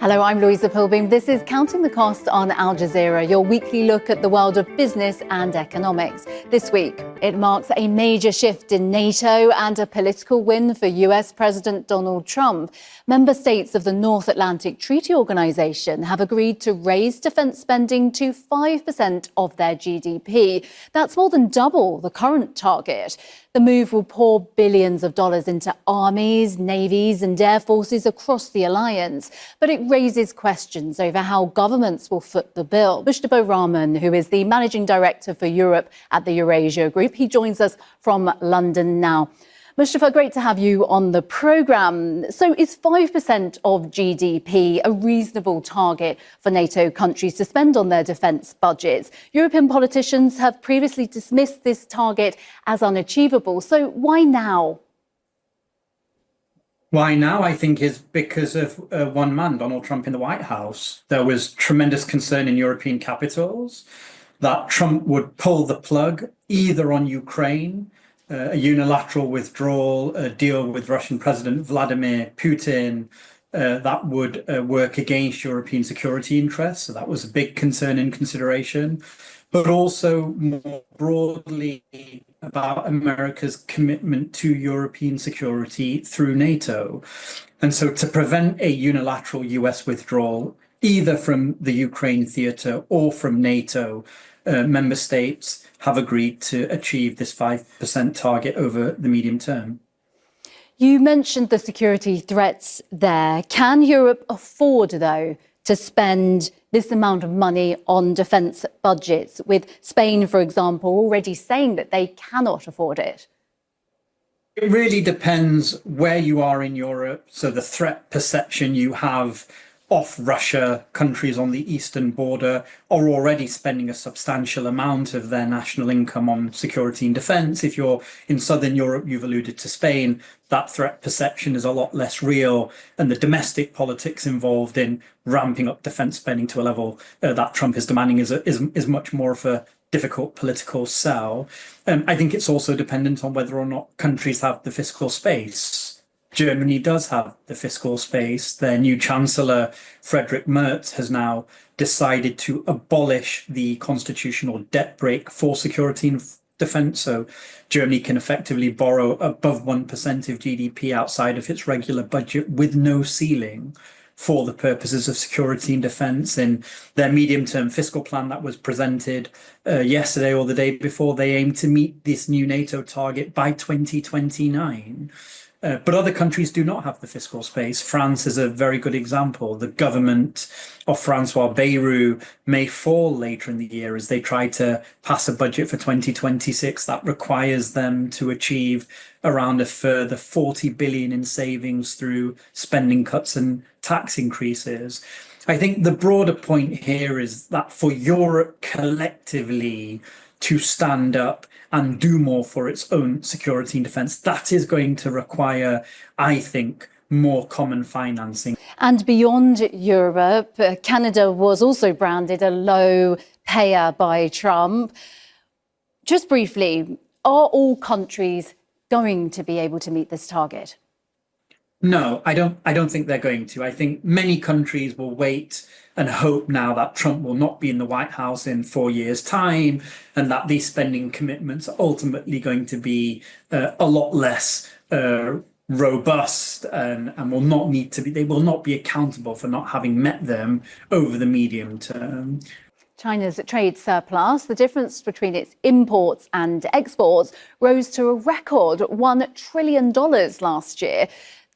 Hello, I'm Louisa Pilbeam. This is Counting the Cost on Al Jazeera, your weekly look at the world of business and economics. This week, it marks a major shift in NATO and a political win for US President Donald Trump. Member states of the North Atlantic Treaty Organization have agreed to raise defense spending to 5% of their GDP. That's more than double the current target. The move will pour billions of dollars into armies, navies and air forces across the alliance. But it raises questions over how governments will foot the bill. Mushtaba Rahman, who is the Managing Director for Europe at the Eurasia Group, he joins us from London now. Mushtaba, great to have you on the programme. So is 5% of GDP a reasonable target for NATO countries to spend on their defence budgets? European politicians have previously dismissed this target as unachievable. So why now? Why now, I think, is because of one man, Donald Trump, in the White House. There was tremendous concern in European capitals that Trump would pull the plug either on Ukraine, a unilateral withdrawal, a deal with Russian President Vladimir Putin that would work against European security interests. So that was a big concern and consideration, but also more broadly about America's commitment to European security through NATO. And so to prevent a unilateral US withdrawal, either from the Ukraine theatre or from NATO, member states have agreed to achieve this 5% target over the medium term. You mentioned the security threats there. Can Europe afford, though, to spend this amount of money on defence budgets, with Spain, for example, already saying that they cannot afford it? It really depends where you are in Europe. So the threat perception you have off Russia, countries on the eastern border are already spending a substantial amount of their national income on security and defence. If you're in southern Europe, you've alluded to Spain, that threat perception is a lot less real. And the domestic politics involved in ramping up defence spending to a level that Trump is demanding is much more of a difficult political sell. I think it's also dependent on whether or not countries have the fiscal space. Germany does have the fiscal space. Their new Chancellor, Friedrich Merz, has now decided to abolish the constitutional debt brake for security and defence. So Germany can effectively borrow above 1% of GDP outside of its regular budget with no ceiling for the purposes of security and defence. In their medium-term fiscal plan that was presented yesterday or the day before, they aim to meet this new NATO target by 2029. But other countries do not have the fiscal space. France is a very good example. The government of François Bayrou may fall later in the year as they try to pass a budget for 2026 that requires them to achieve around a further 40 billion in savings through spending cuts and tax increases. I think the broader point here is that for Europe collectively to stand up and do more for its own security and defence, that is going to require, I think, more common financing. And beyond Europe, Canada was also branded a low payer by Trump. Just briefly, are all countries going to be able to meet this target? No, I don't think they're going to. I think many countries will wait and hope now that Trump will not be in the White House in 4 years' time, and that these spending commitments are ultimately going to be a lot less robust and will not need to be. They will not be accountable for not having met them over the medium term. China's trade surplus, the difference between its imports and exports, rose to a record $1 trillion last year.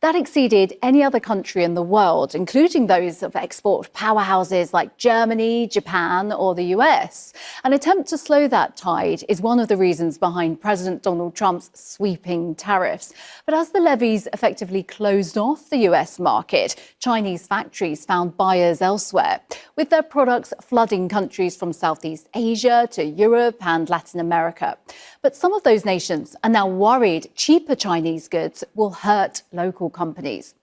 That exceeded any other country in the world, including those of export powerhouses like Germany, Japan or the US. An attempt to slow that tide is one of the reasons behind President Donald Trump's sweeping tariffs. But as the levies effectively closed off the US market, Chinese factories found buyers elsewhere, with their products flooding countries from Southeast Asia to Europe and Latin America. But some of those nations are now worried cheaper Chinese goods will hurt local companies.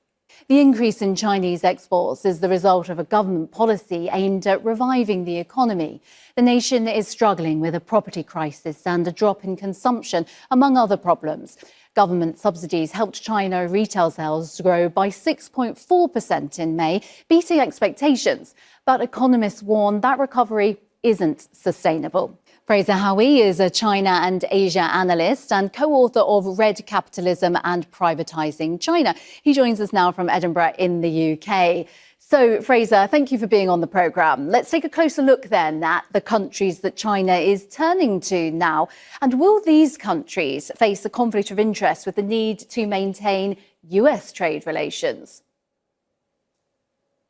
The increase in Chinese exports is the result of a government policy aimed at reviving the economy. The nation is struggling with a property crisis and a drop in consumption, among other problems. Government subsidies helped China retail sales grow by 6.4% in May, beating expectations. But economists warn that recovery isn't sustainable. Fraser Howie is a China and Asia analyst and co-author of Red Capitalism and Privatising China. He joins us now from Edinburgh in the UK. So, Fraser, thank you for being on the programme. Let's take a closer look then at the countries that China is turning to now. And will these countries face a conflict of interest with the need to maintain US trade relations?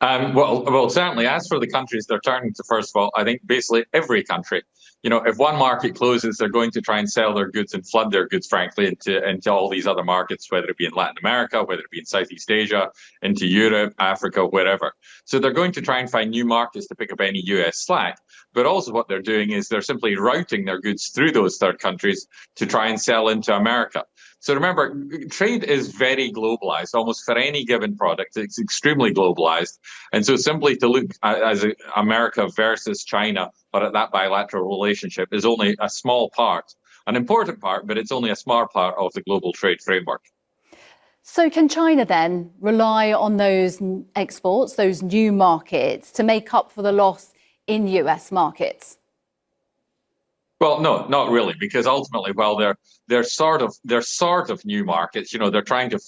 Well, certainly. As for the countries they're turning to, first of all, I think basically every country. If one market closes, they're going to try and sell their goods and flood their goods, frankly, into all these other markets, whether it be in Latin America, whether it be in Southeast Asia, into Europe, Africa, wherever. So they're going to try and find new markets to pick up any US slack. But also what they're doing is they're simply routing their goods through those third countries to try and sell into America. So remember, trade is very globalized. Almost for any given product, it's extremely globalized. And so simply to look as America versus China, or at that bilateral relationship, is only a small part, an important part, but it's only a small part of the global trade framework. So can China then rely on those exports, those new markets, to make up for the loss in US markets? Well, no, not really, because ultimately, while they're sort of new markets, they're trying to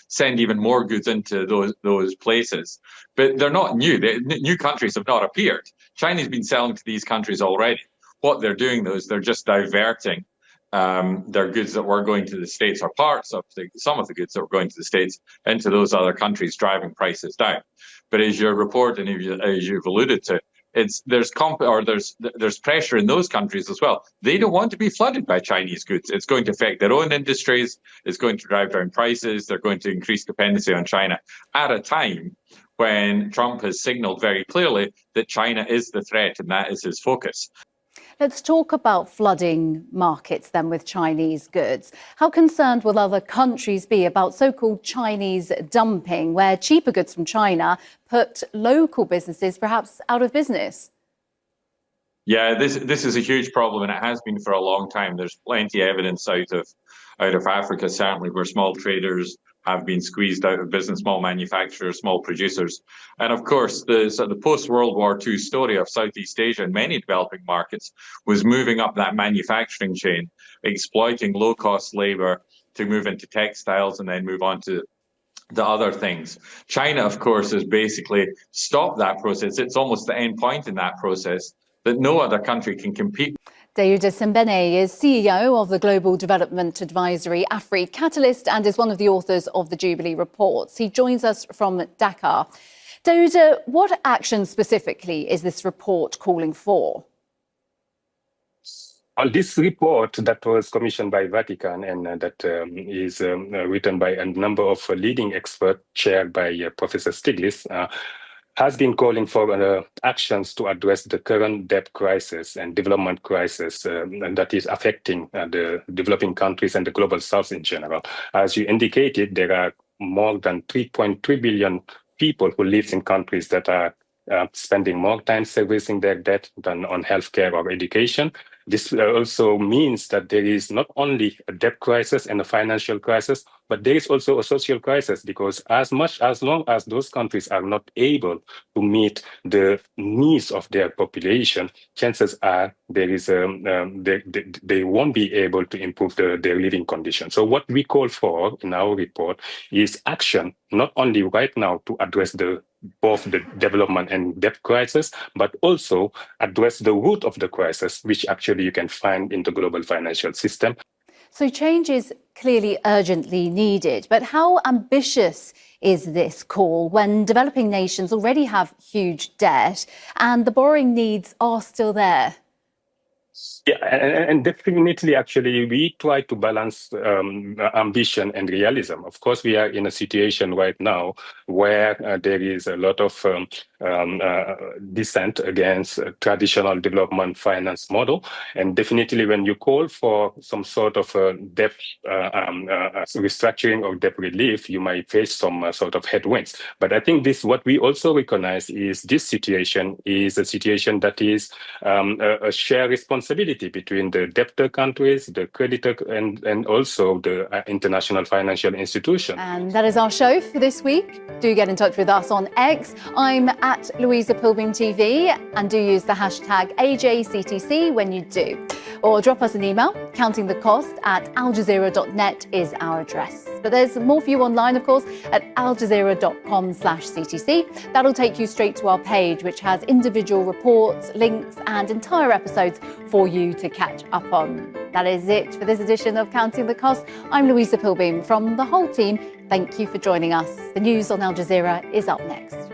send even more goods into those places, but they're not new. New countries have not appeared. China's been selling to these countries already. What they're doing, though, is they're just diverting their goods that were going to the States, or parts of some of the goods that were going to the States, into those other countries, driving prices down. But as your report and as you've alluded to, there's pressure in those countries as well. They don't want to be flooded by Chinese goods. It's going to affect their own industries. It's going to drive down prices. They're going to increase dependency on China at a time when Trump has signaled very clearly that China is the threat and that is his focus. Let's talk about flooding markets then with Chinese goods. How concerned will other countries be about so-called Chinese dumping, where cheaper goods from China put local businesses perhaps out of business? Yeah, this is a huge problem, and it has been for a long time. There's plenty of evidence out of Africa, certainly, where small traders have been squeezed out of business, small manufacturers, small producers. And of course, the post-World War II story of Southeast Asia and many developing markets was moving up that manufacturing chain, exploiting low-cost labor to move into textiles and then move on to the other things. China, of course, has basically stopped that process. It's almost the end point in that process that no other country can compete. Daouda Sembene is CEO of the Global Development Advisory Afri Catalyst and is one of the authors of the Jubilee Reports. He joins us from Dakar. Daouda, what action specifically is this report calling for? On this report that was commissioned by Vatican and that is written by a number of leading experts, chaired by Professor Stiglitz, has been calling for actions to address the current debt crisis and development crisis that is affecting the developing countries and the global south in general. As you indicated, there are more than 3.3 billion people who live in countries that are spending more time servicing their debt than on healthcare or education. This also means that there is not only a debt crisis and a financial crisis, but there is also a social crisis, because as long as those countries are not able to meet the needs of their population, chances are there is they won't be able to improve their living conditions. So what we call for in our report is action, not only right now to address both the development and debt crisis, but also address the root of the crisis, which actually you can find in the global financial system. So change is clearly urgently needed, but how ambitious is this call when developing nations already have huge debt and the borrowing needs are still there? Yeah, and definitely, actually, we try to balance ambition and realism. Of course, we are in a situation right now where there is a lot of dissent against traditional development finance model. And definitely when you call for some sort of debt restructuring or debt relief, you might face some sort of headwinds. But I think what we also recognize is this situation is a situation that is a shared responsibility between the debtor countries, the creditor, and also the international financial institutions. And that is our show for this week. Do get in touch with us on X. I'm at Louisa Pilbeam TV, and do use the hashtag AJCTC when you do. Or drop us an email. countingthecost@aljazeera.net is our address. But there's more for you online, of course, at aljazeera.com/CTC. That'll take you straight to our page, which has individual reports, links, and entire episodes for you to catch up on. That is it for this edition of Counting the Cost. I'm Louisa Pilbeam from the whole team. Thank you for joining us. The news on Al Jazeera is up next.